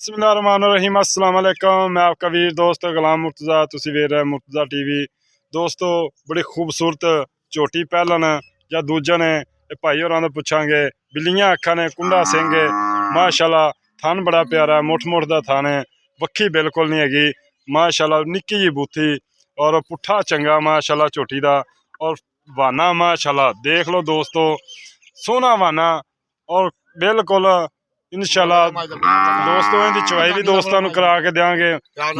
बिस्मिल्लाहिर्रहमानिर्रहीम अस्सलाम वालेकुम। मैं आपका वीर दोस्त गुलाम मुर्तज़ा, तुसी वेख रहे मुर्तज़ा टीवी। दोस्तों बड़ी खूबसूरत झोटी पहलन या दूजा ने भाई होरां तो पुछांगे। बिल्लियां अखां ने, कुंडा सिंह है माशाल्लाह, थन बड़ा प्यारा, मुठ मुठ दा थन है, वक्खी बिल्कुल नहीं हैगी माशाल्लाह, निक्की जी बूथी और पुट्ठा चंगा माशाल्लाह झोटी दा। और वाना माशाल्लाह देख लो दोस्तों, सोहना वाना और बिल्कुल इंशाल्लाह दोस्तों इहदी चवाई भी दोस्तों नूं करा के देंगे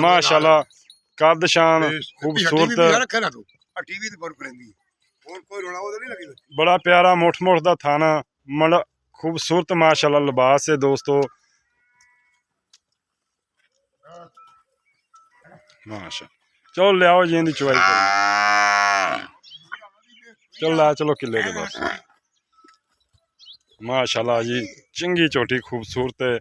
माशाल्लाह। कद शान खूबसूरत, बड़ा प्यारा मुठ मुठ दा थाना, बड़ा खूबसूरत माशाल्लाह लिबास है दोस्तों माशा। चलो ले आओ जी इहदी चवाई चलो ला चलो किले दे बस माशाल्लाह जी, चंगी झोटी खूबसूरत है।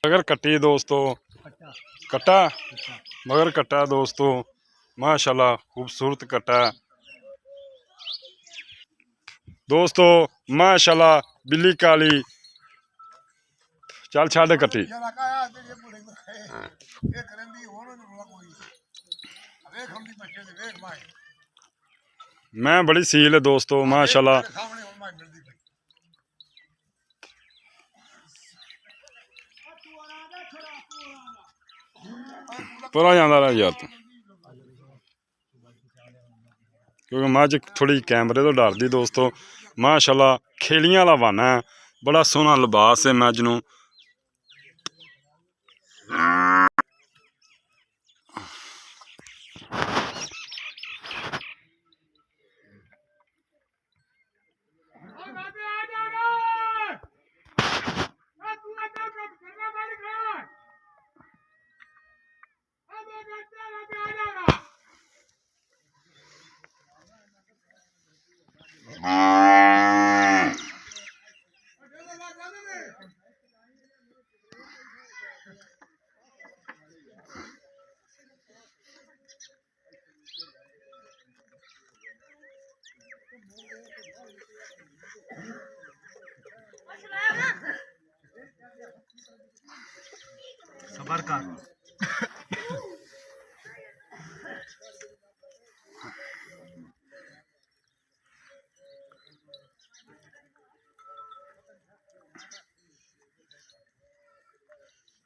मगर कट्टी दोस्तों, कट्टा मगर कट्टा दोस्तों माशाल्लाह, खूबसूरत कट्टा दोस्तों माशाल्लाह। बिल्ली काली, चल छाड़ कट्टी। मैं बड़ी सील है दोस्तों माशाल्लाह। परा जांदा रहा यार तू, क्योंकि मझ थोड़ी कैमरे तो डरदी दोस्तों माशाल्लाह। खेलियां वाला वाना है, बड़ा सोहना लिबास है मझ नूं। सबर कर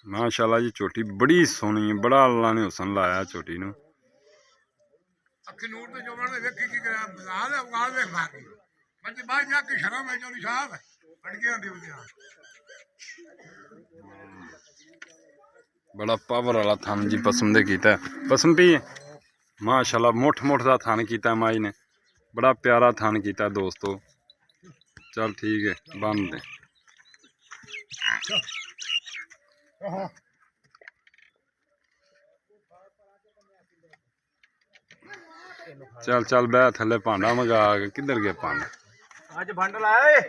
माशाल्लाह जी। झोटी बड़ी सोहनी है, बड़ा अल्लाह ने हुसन लाया झोटी नूं। बड़ा पावर वाला थन जी पसम दे कीता, पसम पी माशाल्लाह। मुठ मुठ दा थन कीता माई ने, बड़ा प्यारा थन कीता दोस्तों। चल ठीक है बंद दे। चल चल बह थले, भांडा मंगा के किधर गया भांडा? अज भांडा लाया,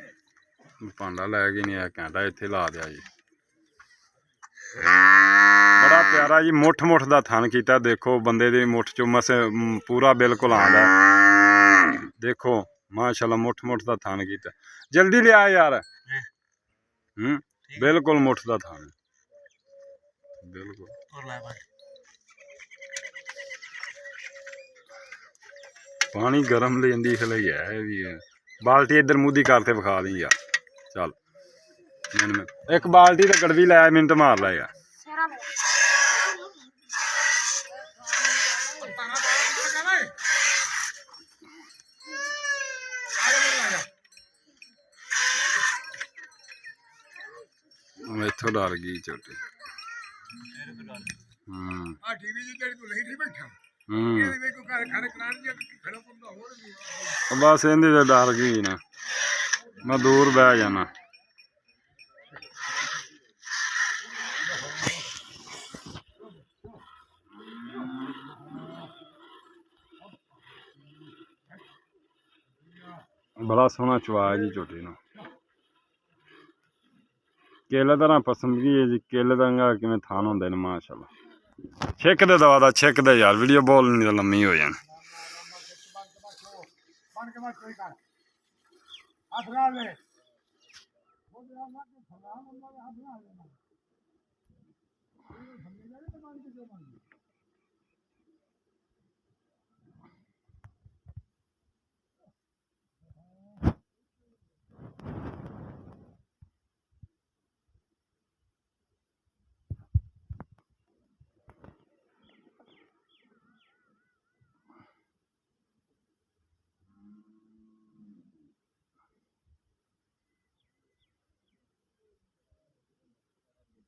भांडा लैके नहीं आया, घंटा इत्थे ला दिया जी। बड़ा प्यारा जी मुठ मुठ दा थन कीता, देखो बंदे दी मुठ चो मस पूरा बिल्कुल आंदा देखो माशाल्लाह। मुठ मुठ दा थन कीता, जल्दी ले आ यार। बिल्कुल मुठ दा थन बिल्कुल। पानी गर्म लेंदी इसलिए है भी, बाल्टी इधर मुँह दी करते विखा दी यार। चल एक बाल्टी तो कड़वी लै, मिनट मार ला यार। इथों डर गई झोटी। बस इन्हें तो डर गई ना, मैं दूर बह जाना। बड़ा सोहना चवा है जी झोटी नूं। केले तरह पसंद की है जी, केले का किवें थान होंदे ने माशाल्लाह। छिक दे दवा दा, छिक दे यार, वीडियो बोल नहीं लम्मी हो जानी। बन के मत कोई कर हाथ लगा ले वो यार मत खड़ा हम लोग हाथ लगा लेना ये हमने जाने तो मान के जो मान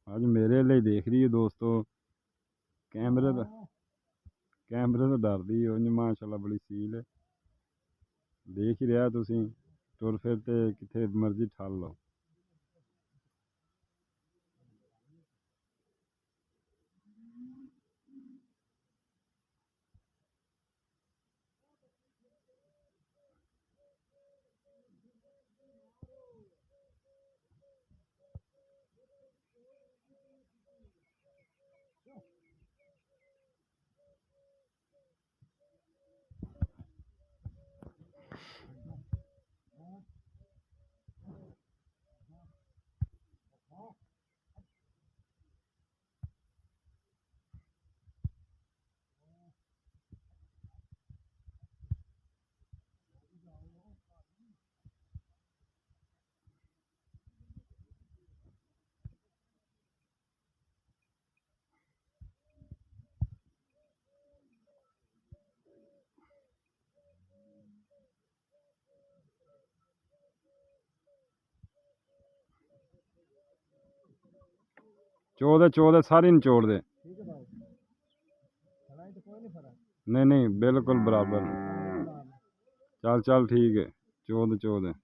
आज मेरे लिए देख रही है दोस्तों कैमरे का तो डरदी ਉਂਝ माशाल्लाह बड़ी सील है देख ही रहा तुसी तुर फिर ते किथे मर्जी ठल लो चौदह सारी निचोड़ दे ठीक है भाई खड़ा तो कोई नहीं फरा नहीं बिल्कुल बराबर चल ठीक है चौदह फिर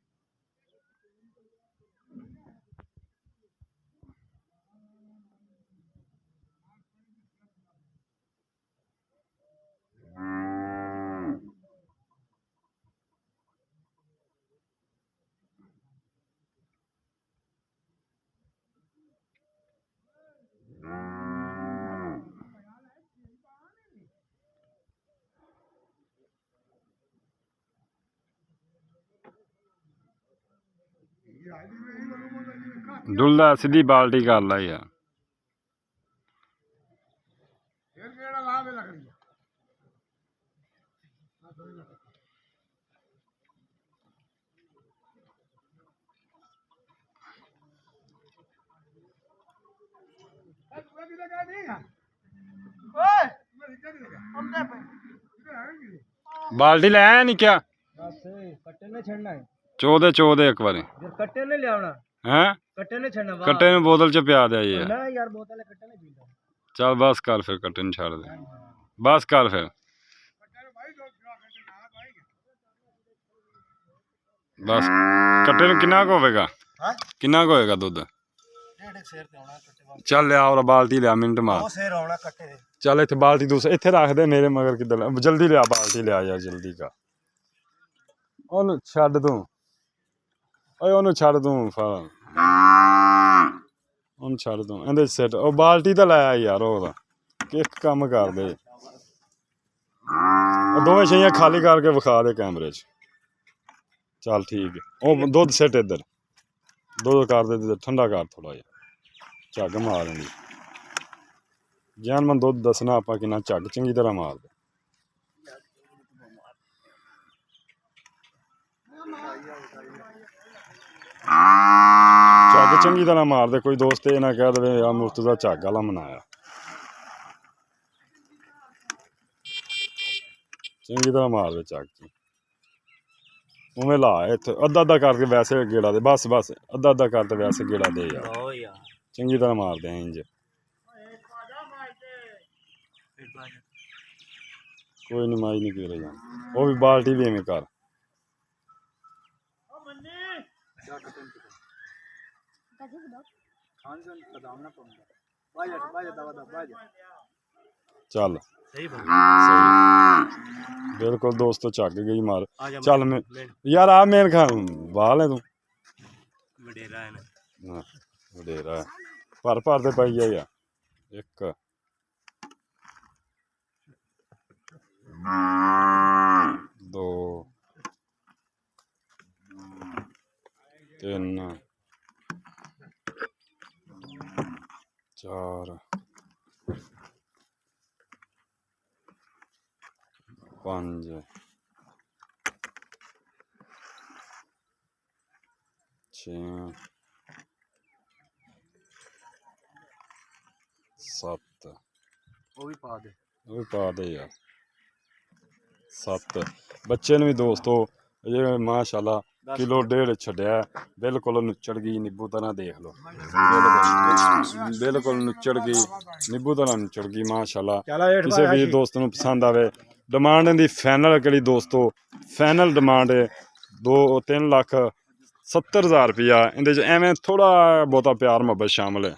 डुल्ला सीधी बाल्टी कर ला यार केड़ा ला में लग रही है पूरा भी लगा नहीं है ओए मेरी क्या लगा हम दे पे बाल्टी ले आया नहीं क्या बस कट्टे ने छड़ना है चौदह एक बार जो कट्टे ने ले आवना हैं कट्टे ने छड़ना वाह कट्टे में बोतल च पिया दे यार ना यार बोतल है कट्टे ने पीता चल बस कर फिर कट्टे ने छाड़ दे बस कर फिर बस कट्टे में कितना को होगा हां कितना को होगा दूध डेढ़ शेर पे आना कट्टे चल ले और बाल्टी ले मिनट मार दो शेर आना कट्टे दे चल इतने बाल्टी दूसरे इतने रख दे मेरे मगर किधर जल्दी ले बाल्टी ले यार जल्दी का ਉਹਨੂੰ ਛੱਡ ਤੂੰ ਓਏ ਉਹਨੂੰ ਛੱਡ ਤੂੰ ਉਹਨੂੰ ਛੱਡ ਤੂੰ ਇਹਦੇ ਸਿੱਟ ਉਹ ਬਾਲਟੀ ਤਾਂ ਲਾਇਆ ਯਾਰ ਉਹਦਾ ਇੱਕ ਕੰਮ ਕਰ ਦੇ ਉਹ ਦੋਵੇਂ ਛਈਆਂ ਖਾਲੀ ਕਰਕੇ ਵਿਖਾ ਦੇ ਕੈਮਰੇ 'ਚ ਚੱਲ ਠੀਕ ਹੈ ਉਹ ਦੁੱਧ ਸਿੱਟ ਇੱਧਰ ਦੁੱਧ ਕਰ ਦੇ ਠੰਡਾ ਕਰ ਥੋੜਾ ਜਿਹਾ ਝੱਗ ਮਾਰ ਦਿੰਦੀ ਜਾਨ ਮਨ ਦੁੱਧ ਦੱਸਣਾ ਆਪਾਂ ਕਿੰਨਾ ਝੱਗ ਚੰਗੀ ਤਰ੍ਹਾਂ ਮਾਰ ਦੇ ਝੱਗ ਚੰਗੀ ਤਰ੍ਹਾਂ ਮਾਰਦੇ ਕੋਈ ਦੋਸਤ ਇਹ ਨਾ ਕਹਿ ਦੇਵੇ ਆ ਮੁਰਤਜ਼ਾ ਝੱਗ ਵਾਲਾ ਮਨਾਇਆ ਚੰਗੀ ਤਰ੍ਹਾਂ ਮਾਰਦੇ ਝੱਗ ਚ ਉਵੇਂ ਲਾ ਇੱਥੇ ਅੱਧਾ ਕਰਕੇ ਵੈਸੇ ਗੇੜਾ ਦੇ ਬਸ ਅੱਧਾ ਕਰਕੇ ਵੈਸੇ ਗੇੜਾ ਦੇ ਯਾਰ ਚੰਗੀ ਤਰ੍ਹਾਂ ਮਾਰਦੇ ਆ ਇੰਜ ਕੋਈ ਨਹੀਂ ਮਾਈ ਨਹੀਂ ਪੀਰੇ ਜਾਂ ਉਹ ਵੀ ਬਾਲਟੀ ਵੀ ਐਵੇਂ ਕਰ ਚੱਲ ਸਹੀ ਬਿਲਕੁਲ ਦੋਸਤੋ ਝੱਗ ਗਈ ਮਾਰ ਚੱਲ ਮੈਂ ਯਾਰ ਆ ਮੇਨ ਖਾ ਵਾਹ ਲੈ ਤੂੰ ਵਡੇਰਾ ਭਰ ਦੇ ਪਾਈ ਆ ਯਾਰ ਇੱਕ ਦੋ 3 4 5 6 7 ਉਹ ਵੀ ਪਾ ਦੇ ਉਹ ਵੀ ਪਾ ਦੇ ਯਾਰ 7 ਬੱਚੇ ਨੂੰ ਵੀ ਦੋਸਤੋ ਇਹ ਮਾਸ਼ਾਅੱਲਾ ਕਿਲੋ ਡੇਢ ਛੱਡਿਆ ਬਿਲਕੁਲ ਨੁੱਚੜ ਗਈ ਨਿੰਬੂ ਤਰ੍ਹਾਂ ਦੇਖ ਲਓ ਬਿਲਕੁਲ ਨੁੱਚੜ ਗਈ ਨਿੰਬੂ ਤਰ੍ਹਾਂ ਨੁੱਚੜ ਗਈ ਮਾਸ਼ਾਅੱਲਾ ਕਿਸੇ ਵੀ ਦੋਸਤ ਨੂੰ ਪਸੰਦ ਆਵੇ ਡਿਮਾਂਡ ਇਹਦੀ ਫਾਈਨਲ ਕਿਹੜੀ ਦੋਸਤੋ ਫਾਈਨਲ ਡਿਮਾਂਡ 3,70,000 ਰੁਪਇਆ ਇਹਦੇ 'ਚ ਐਵੇਂ ਥੋੜਾ ਬਹੁਤਾ ਪਿਆਰ ਮੁਹੱਬਤ ਸ਼ਾਮਲ ਹੈ